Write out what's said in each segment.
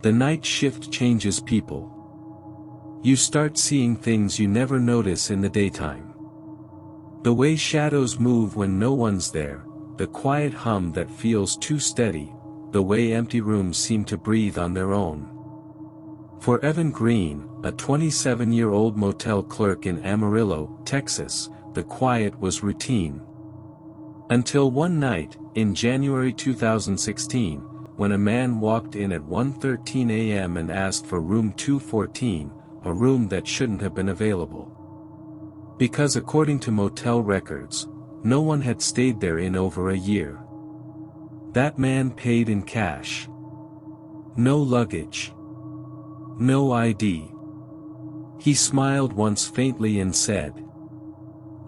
The night shift changes people. You start seeing things you never notice in the daytime. The way shadows move when no one's there, the quiet hum that feels too steady, the way empty rooms seem to breathe on their own. For Evan Green, a 27-year-old motel clerk in Amarillo, Texas, the quiet was routine. Until one night, in January 2016, when a man walked in at 1:13 a.m. and asked for room 214, a room that shouldn't have been available. Because according to motel records, no one had stayed there in over a year. That man paid in cash. No luggage. No ID. He smiled once faintly and said,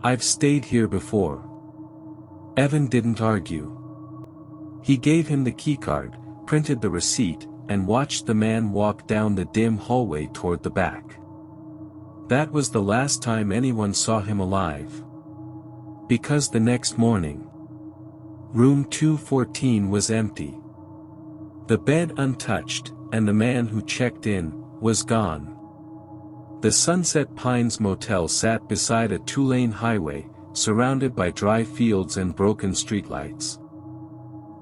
"I've stayed here before." Evan didn't argue. He gave him the keycard, printed the receipt, and watched the man walk down the dim hallway toward the back. That was the last time anyone saw him alive. Because the next morning, room 214 was empty. The bed untouched, and the man who checked in was gone. The Sunset Pines Motel sat beside a two-lane highway, surrounded by dry fields and broken streetlights.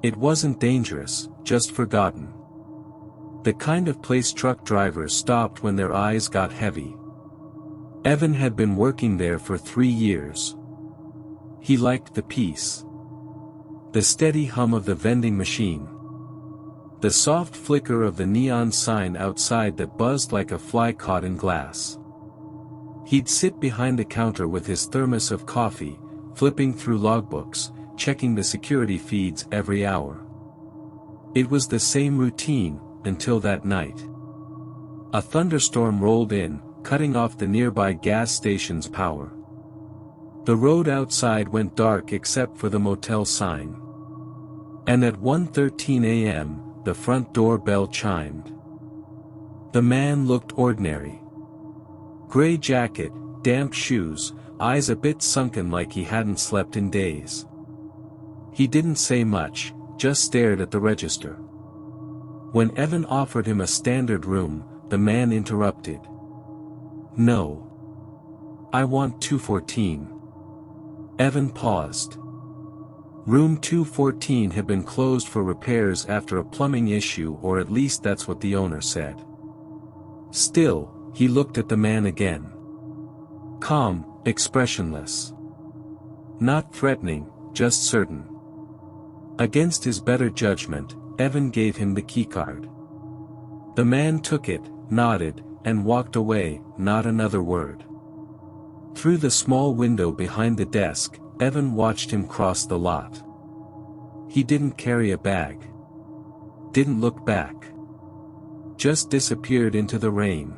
It wasn't dangerous, just forgotten. The kind of place truck drivers stopped when their eyes got heavy. Evan had been working there for 3 years. He liked the peace. The steady hum of the vending machine. The soft flicker of the neon sign outside that buzzed like a fly caught in glass. He'd sit behind the counter with his thermos of coffee, flipping through logbooks, checking the security feeds every hour. It was the same routine, until that night. A thunderstorm rolled in, cutting off the nearby gas station's power. The road outside went dark except for the motel sign. And at 1:13 a.m., the front door bell chimed. The man looked ordinary. Gray jacket, damp shoes, eyes a bit sunken like he hadn't slept in days. He didn't say much, just stared at the register. When Evan offered him a standard room, the man interrupted. "No. I want 214. Evan paused. Room 214 had been closed for repairs after a plumbing issue, or at least that's what the owner said. Still, he looked at the man again. Calm, expressionless. Not threatening, just certain. Against his better judgment, Evan gave him the keycard. The man took it, nodded, and walked away, not another word. Through the small window behind the desk, Evan watched him cross the lot. He didn't carry a bag. Didn't look back. Just disappeared into the rain.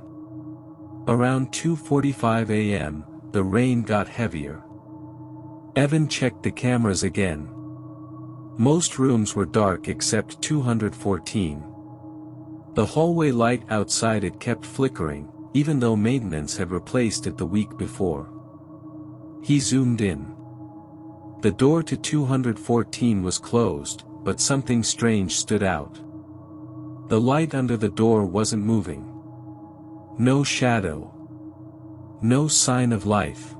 Around 2:45 a.m., the rain got heavier. Evan checked the cameras again. Most rooms were dark except 214. The hallway light outside it kept flickering, even though maintenance had replaced it the week before. He zoomed in. The door to 214 was closed, but something strange stood out. The light under the door wasn't moving. No shadow. No sign of life.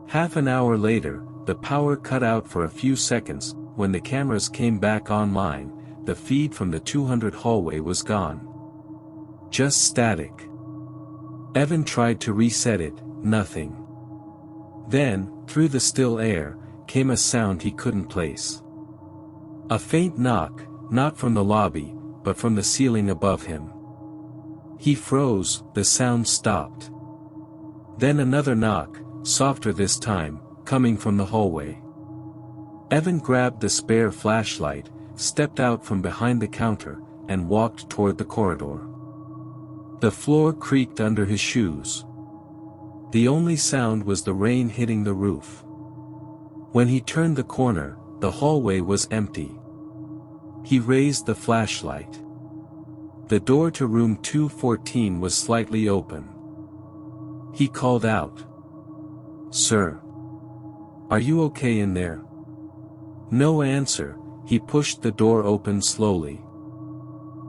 Half an hour later, the power cut out for a few seconds. When the cameras came back online, the feed from the 200 hallway was gone. Just static. Evan tried to reset it, nothing. Then, through the still air, came a sound he couldn't place. A faint knock, not from the lobby, but from the ceiling above him. He froze, the sound stopped. Then another knock, softer this time, coming from the hallway. Evan grabbed the spare flashlight, stepped out from behind the counter, and walked toward the corridor. The floor creaked under his shoes. The only sound was the rain hitting the roof. When he turned the corner, the hallway was empty. He raised the flashlight. The door to room 214 was slightly open. He called out. "Sir. Are you okay in there?" No answer. He pushed the door open slowly.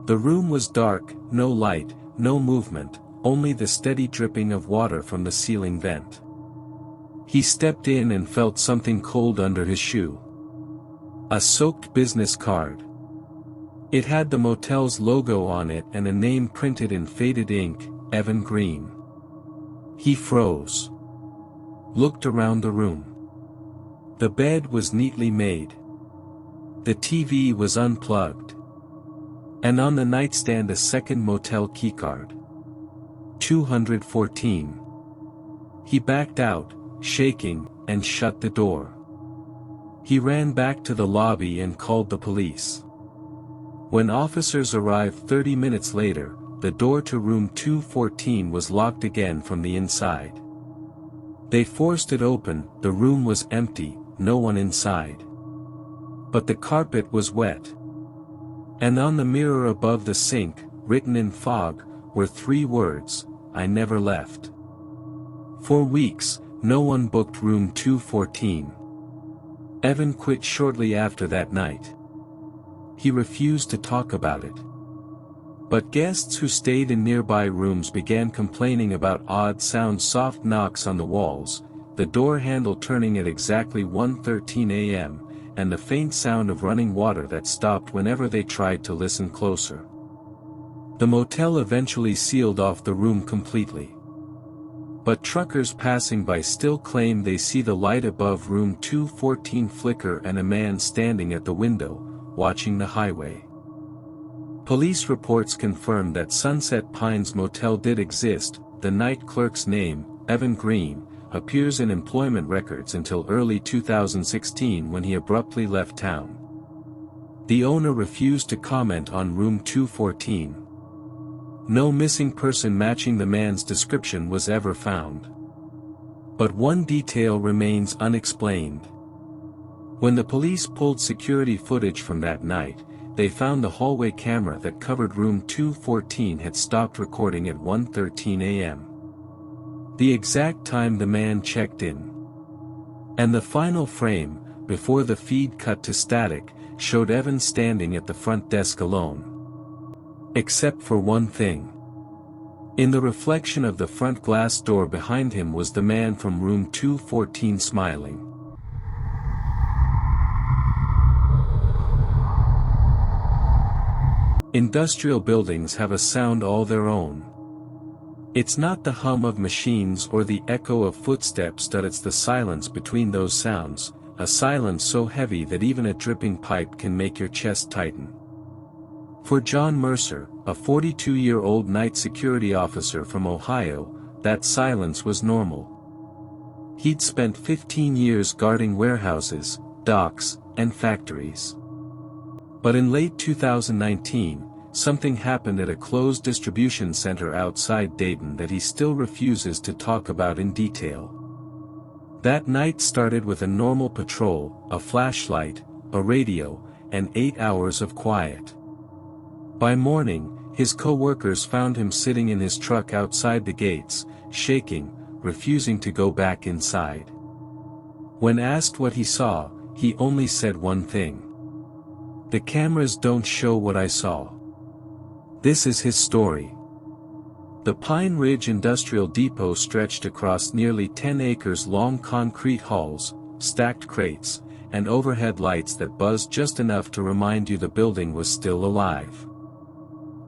The room was dark, no light, no movement, only the steady dripping of water from the ceiling vent. He stepped in and felt something cold under his shoe. A soaked business card. It had the motel's logo on it and a name printed in faded ink, Evan Green. He froze. Looked around the room. The bed was neatly made. The TV was unplugged. And on the nightstand a second motel keycard. 214. He backed out, shaking, and shut the door. He ran back to the lobby and called the police. When officers arrived 30 minutes later, the door to room 214 was locked again from the inside. They forced it open, the room was empty, no one inside. But the carpet was wet. And on the mirror above the sink, written in fog, were 3 words, "I never left." For weeks, no one booked room 214. Evan quit shortly after that night. He refused to talk about it. But guests who stayed in nearby rooms began complaining about odd sounds, soft knocks on the walls, the door handle turning at exactly 1:13 a.m., and the faint sound of running water that stopped whenever they tried to listen closer. The motel eventually sealed off the room completely. But truckers passing by still claim they see the light above room 214 flicker and a man standing at the window, watching the highway. Police reports confirmed that Sunset Pines Motel did exist. The night clerk's name, Evan Green, appears in employment records until early 2016 when he abruptly left town. The owner refused to comment on room 214. No missing person matching the man's description was ever found. But one detail remains unexplained. When the police pulled security footage from that night, they found the hallway camera that covered room 214 had stopped recording at 1:13 a.m. The exact time the man checked in. And the final frame, before the feed cut to static, showed Evan standing at the front desk alone. Except for one thing. In the reflection of the front glass door behind him was the man from room 214 smiling. Industrial buildings have a sound all their own. It's not the hum of machines or the echo of footsteps, but it's the silence between those sounds, a silence so heavy that even a dripping pipe can make your chest tighten. For John Mercer, a 42-year-old night security officer from Ohio, that silence was normal. He'd spent 15 years guarding warehouses, docks, and factories. But in late 2019, something happened at a closed distribution center outside Dayton that he still refuses to talk about in detail. That night started with a normal patrol, a flashlight, a radio, and 8 hours of quiet. By morning, his co-workers found him sitting in his truck outside the gates, shaking, refusing to go back inside. When asked what he saw, he only said one thing. "The cameras don't show what I saw." This is his story. The Pine Ridge Industrial Depot stretched across nearly 10 acres long concrete halls, stacked crates, and overhead lights that buzzed just enough to remind you the building was still alive.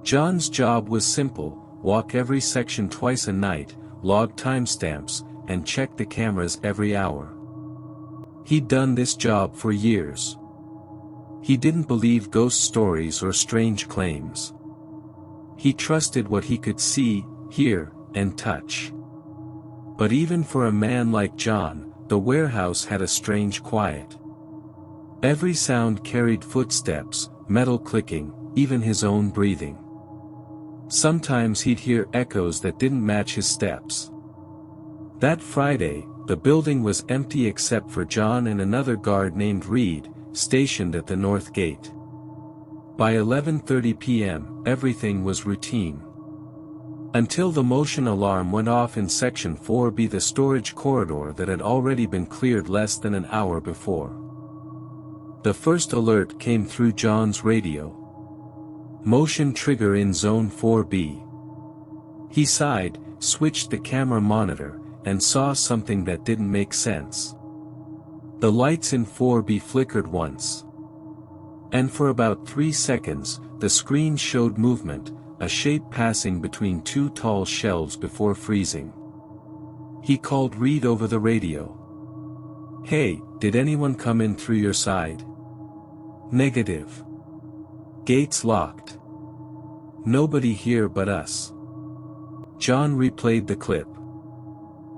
John's job was simple: walk every section twice a night, log timestamps, and check the cameras every hour. He'd done this job for years. He didn't believe ghost stories or strange claims. He trusted what he could see, hear, and touch. But even for a man like John, the warehouse had a strange quiet. Every sound carried footsteps, metal clicking, even his own breathing. Sometimes he'd hear echoes that didn't match his steps. That Friday, the building was empty except for John and another guard named Reed, stationed at the north gate. By 11:30 p.m., everything was routine. Until the motion alarm went off in Section 4B, the storage corridor that had already been cleared less than an hour before. The first alert came through John's radio. Motion trigger in Zone 4B. He sighed, switched the camera monitor, and saw something that didn't make sense. The lights in 4B flickered once. And for about 3 seconds, the screen showed movement, a shape passing between two tall shelves before freezing. He called Reed over the radio. "Hey, did anyone come in through your side?" "Negative. Gates locked. Nobody here but us." John replayed the clip.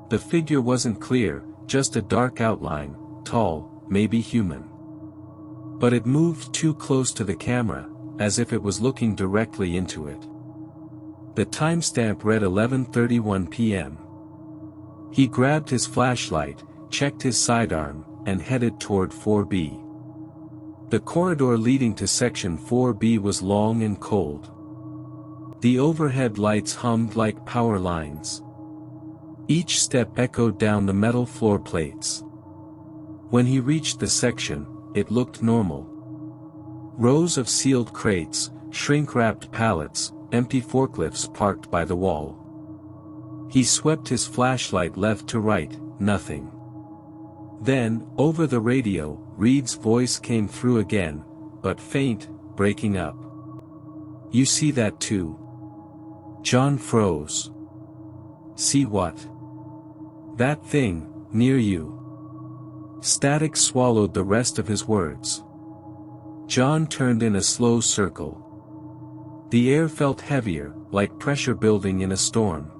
The figure wasn't clear, just a dark outline, tall, maybe human. But it moved too close to the camera, as if it was looking directly into it. The timestamp read 11:31 p.m. He grabbed his flashlight, checked his sidearm, and headed toward 4B. The corridor leading to Section 4B was long and cold. The overhead lights hummed like power lines. Each step echoed down the metal floor plates. When he reached the section, it looked normal. Rows of sealed crates, shrink-wrapped pallets, empty forklifts parked by the wall. He swept his flashlight left to right, nothing. Then, over the radio, Reed's voice came through again, but faint, breaking up. "You see that too?" John froze. "See what?" "That thing, near you." Static swallowed the rest of his words. John turned in a slow circle. The air felt heavier, like pressure building in a storm.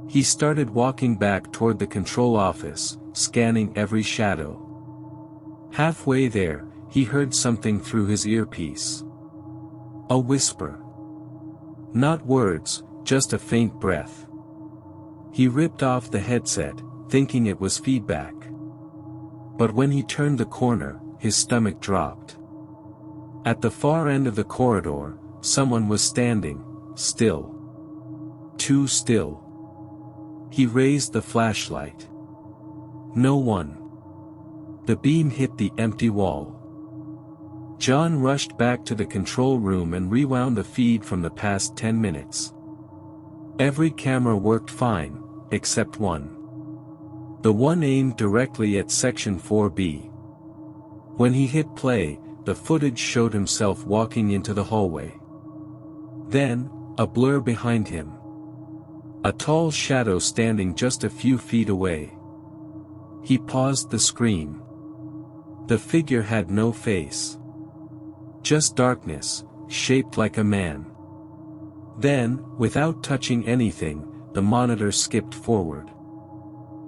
He started walking back toward the control office, scanning every shadow. Halfway there, he heard something through his earpiece. A whisper. Not words, just a faint breath. He ripped off the headset, thinking it was feedback. But when he turned the corner, his stomach dropped. At the far end of the corridor, someone was standing, still. Too still. He raised the flashlight. No one. The beam hit the empty wall. John rushed back to the control room and rewound the feed from the past 10 minutes. Every camera worked fine, except one. The one aimed directly at Section 4B. When he hit play, the footage showed himself walking into the hallway. Then, a blur behind him. A tall shadow standing just a few feet away. He paused the screen. The figure had no face. Just darkness, shaped like a man. Then, without touching anything, the monitor skipped forward.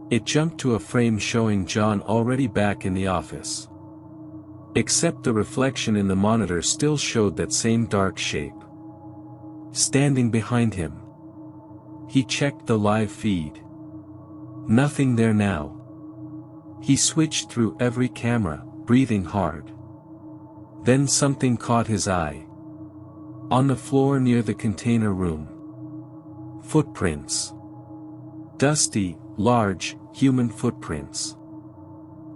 It jumped to a frame showing John already back in the office. Except the reflection in the monitor still showed that same dark shape. Standing behind him. He checked the live feed. Nothing there now. He switched through every camera, breathing hard. Then something caught his eye. On the floor near the container room. Footprints. Dusty, large, human footprints.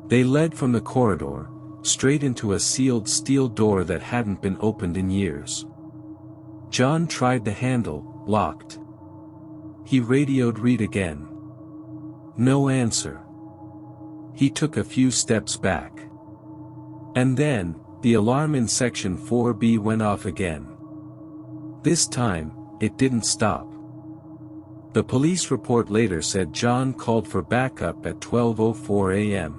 They led from the corridor, straight into a sealed steel door that hadn't been opened in years. John tried the handle, locked. He radioed Reed again. No answer. He took a few steps back. And then, the alarm in Section 4B went off again. This time, it didn't stop. The police report later said John called for backup at 12:04 a.m.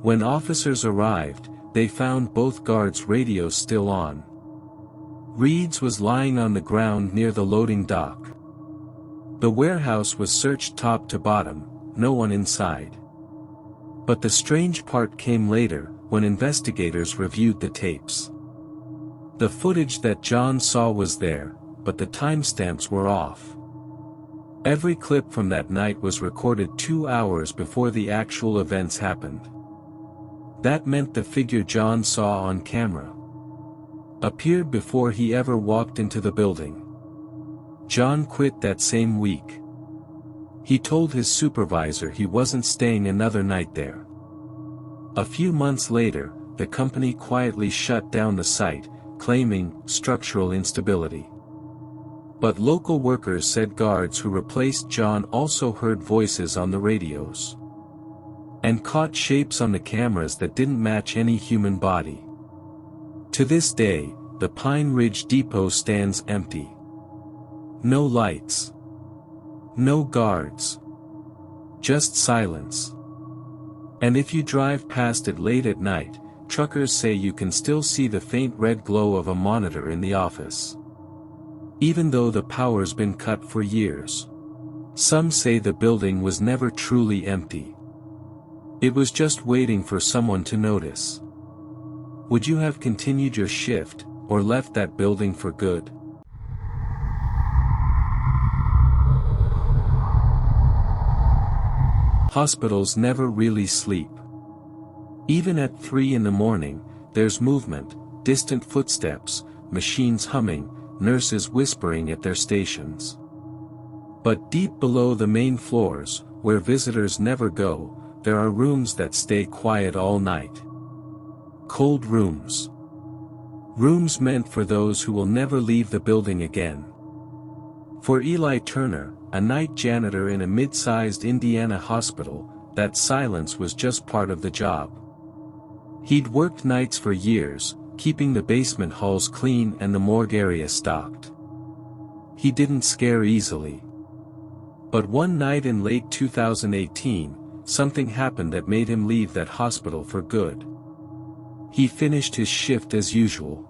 When officers arrived, they found both guards' radios still on. Reed's was lying on the ground near the loading dock. The warehouse was searched top to bottom, no one inside. But the strange part came later, when investigators reviewed the tapes. The footage that John saw was there, but the timestamps were off. Every clip from that night was recorded 2 hours before the actual events happened. That meant the figure John saw on camera appeared before he ever walked into the building. John quit that same week. He told his supervisor he wasn't staying another night there. A few months later, the company quietly shut down the site, claiming structural instability. But local workers said guards who replaced John also heard voices on the radios and caught shapes on the cameras that didn't match any human body. To this day, the Pine Ridge Depot stands empty. No lights. No guards. Just silence. And if you drive past it late at night, truckers say you can still see the faint red glow of a monitor in the office. Even though the power's been cut for years. Some say the building was never truly empty. It was just waiting for someone to notice. Would you have continued your shift, or left that building for good? Hospitals never really sleep. Even at 3 in the morning, there's movement, distant footsteps, machines humming, nurses whispering at their stations. But deep below the main floors, where visitors never go, there are rooms that stay quiet all night. Cold rooms. Rooms meant for those who will never leave the building again. For Eli Turner, a night janitor in a mid-sized Indiana hospital, that silence was just part of the job. He'd worked nights for years, keeping the basement halls clean and the morgue area stocked. He didn't scare easily. But one night in late 2018, something happened that made him leave that hospital for good. He finished his shift as usual,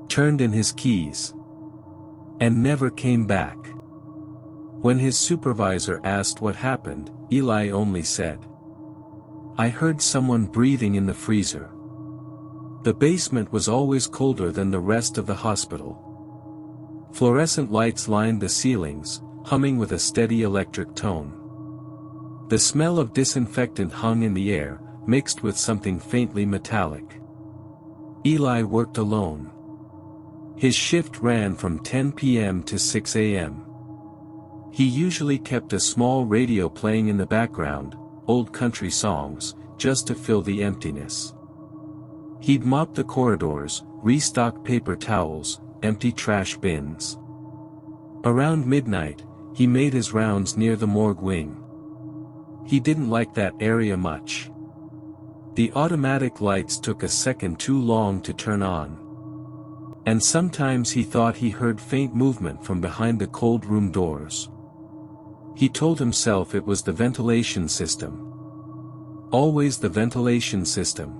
turned in his keys, and never came back. When his supervisor asked what happened, Eli only said, "I heard someone breathing in the freezer." The basement was always colder than the rest of the hospital. Fluorescent lights lined the ceilings, humming with a steady electric tone. The smell of disinfectant hung in the air, mixed with something faintly metallic. Eli worked alone. His shift ran from 10 p.m. to 6 a.m. He usually kept a small radio playing in the background, old country songs, just to fill the emptiness. He'd mop the corridors, restock paper towels, empty trash bins. Around midnight, he made his rounds near the morgue wing. He didn't like that area much. The automatic lights took a second too long to turn on. And sometimes he thought he heard faint movement from behind the cold room doors. He told himself it was the ventilation system. Always the ventilation system.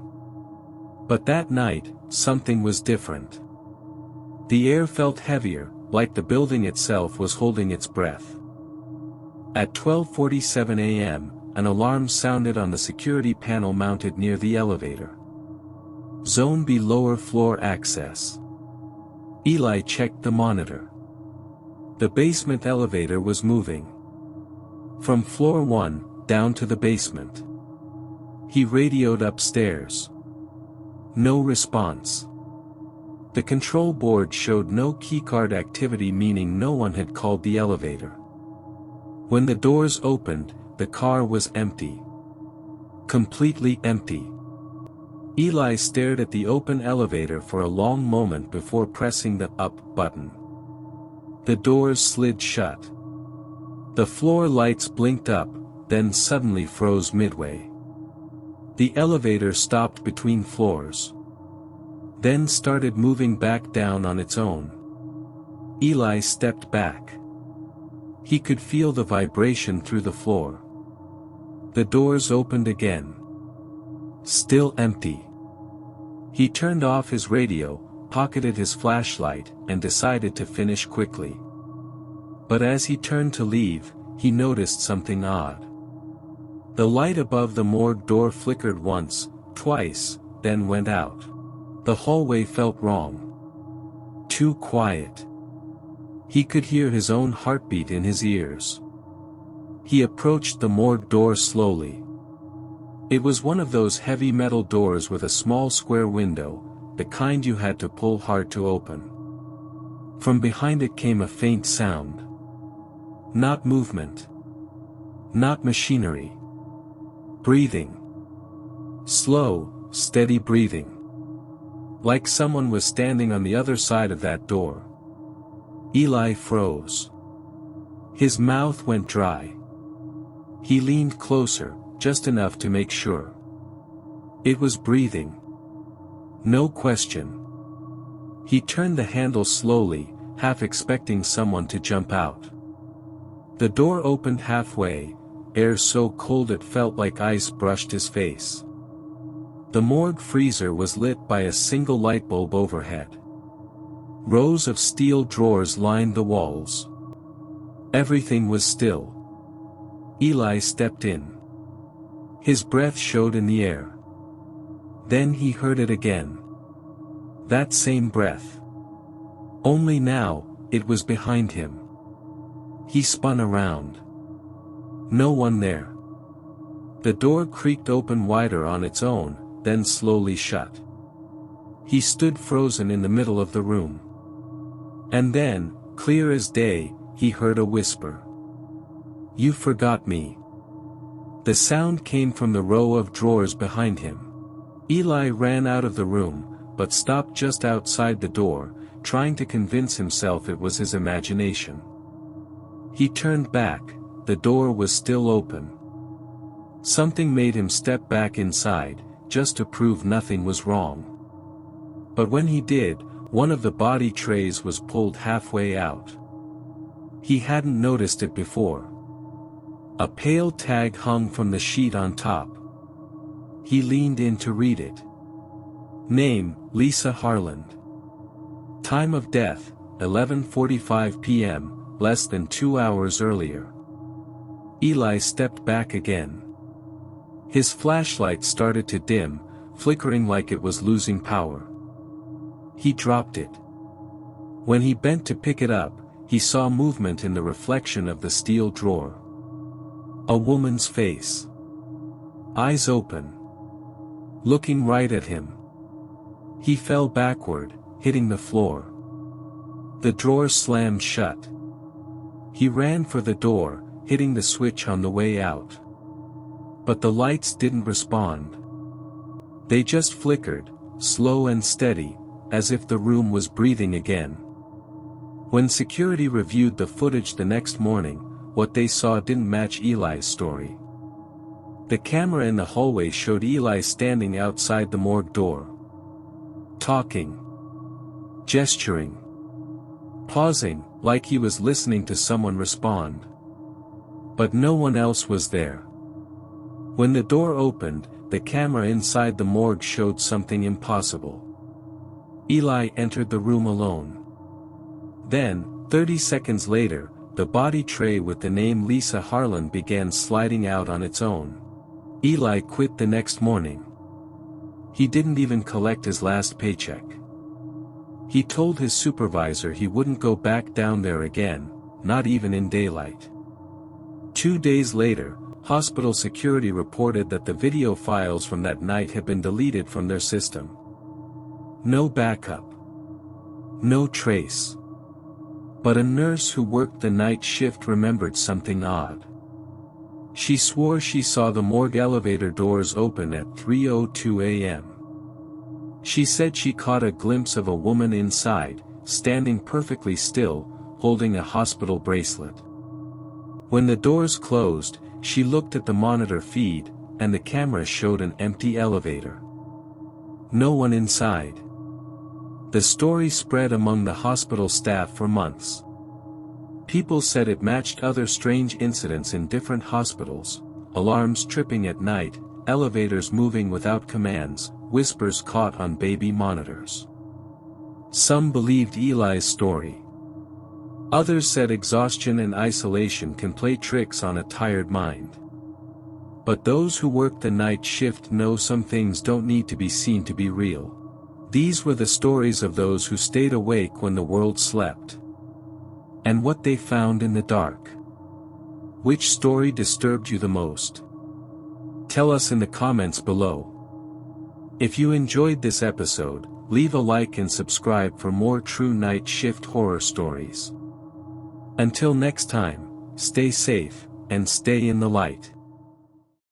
But that night, something was different. The air felt heavier, like the building itself was holding its breath. At 12:47 a.m., an alarm sounded on the security panel mounted near the elevator. Zone B, lower floor access. Eli checked the monitor. The basement elevator was moving. From floor 1, down to the basement. He radioed upstairs. No response. The control board showed no keycard activity, meaning no one had called the elevator. When the doors opened, the car was empty. Completely empty. Eli stared at the open elevator for a long moment before pressing the up button. The doors slid shut. The floor lights blinked up, then suddenly froze midway. The elevator stopped between floors. Then started moving back down on its own. Eli stepped back. He could feel the vibration through the floor. The doors opened again. Still empty. He turned off his radio, pocketed his flashlight, and decided to finish quickly. But as he turned to leave, he noticed something odd. The light above the morgue door flickered once, twice, then went out. The hallway felt wrong. Too quiet. He could hear his own heartbeat in his ears. He approached the morgue door slowly. It was one of those heavy metal doors with a small square window, the kind you had to pull hard to open. From behind it came a faint sound. Not movement. Not machinery. Breathing. Slow, steady breathing. Like someone was standing on the other side of that door. Eli froze. His mouth went dry. He leaned closer, just enough to make sure. It was breathing. No question. He turned the handle slowly, half expecting someone to jump out. The door opened halfway, air so cold it felt like ice brushed his face. The morgue freezer was lit by a single light bulb overhead. Rows of steel drawers lined the walls. Everything was still. Eli stepped in. His breath showed in the air. Then he heard it again. That same breath. Only now, it was behind him. He spun around. No one there. The door creaked open wider on its own, then slowly shut. He stood frozen in the middle of the room. And then, clear as day, he heard a whisper. "You forgot me." The sound came from the row of drawers behind him. Eli ran out of the room, but stopped just outside the door, trying to convince himself it was his imagination. He turned back, the door was still open. Something made him step back inside, just to prove nothing was wrong. But when he did, one of the body trays was pulled halfway out. He hadn't noticed it before. A pale tag hung from the sheet on top. He leaned in to read it. Name, Lisa Harland. Time of death, 11:45 p.m., less than 2 hours earlier. Eli stepped back again. His flashlight started to dim, flickering like it was losing power. He dropped it. When he bent to pick it up, he saw movement in the reflection of the steel drawer. A woman's face. Eyes open. Looking right at him. He fell backward, hitting the floor. The drawer slammed shut. He ran for the door, hitting the switch on the way out. But the lights didn't respond. They just flickered, slow and steady, as if the room was breathing again. When security reviewed the footage the next morning, what they saw didn't match Eli's story. The camera in the hallway showed Eli standing outside the morgue door. Talking. Gesturing. Pausing, like he was listening to someone respond. But no one else was there. When the door opened, the camera inside the morgue showed something impossible. Eli entered the room alone. Then, 30 seconds later, the body tray with the name Lisa Harland began sliding out on its own. Eli quit the next morning. He didn't even collect his last paycheck. He told his supervisor he wouldn't go back down there again, not even in daylight. 2 days later, hospital security reported that the video files from that night had been deleted from their system. No backup. No trace. But a nurse who worked the night shift remembered something odd. She swore she saw the morgue elevator doors open at 3:02 a.m. She said she caught a glimpse of a woman inside, standing perfectly still, holding a hospital bracelet. When the doors closed, she looked at the monitor feed, and the camera showed an empty elevator. No one inside. The story spread among the hospital staff for months. People said it matched other strange incidents in different hospitals: alarms tripping at night, elevators moving without commands, whispers caught on baby monitors. Some believed Eli's story. Others said exhaustion and isolation can play tricks on a tired mind. But those who work the night shift know some things don't need to be seen to be real. These were the stories of those who stayed awake when the world slept. And what they found in the dark. Which story disturbed you the most? Tell us in the comments below. If you enjoyed this episode, leave a like and subscribe for more true night shift horror stories. Until next time, stay safe, and stay in the light.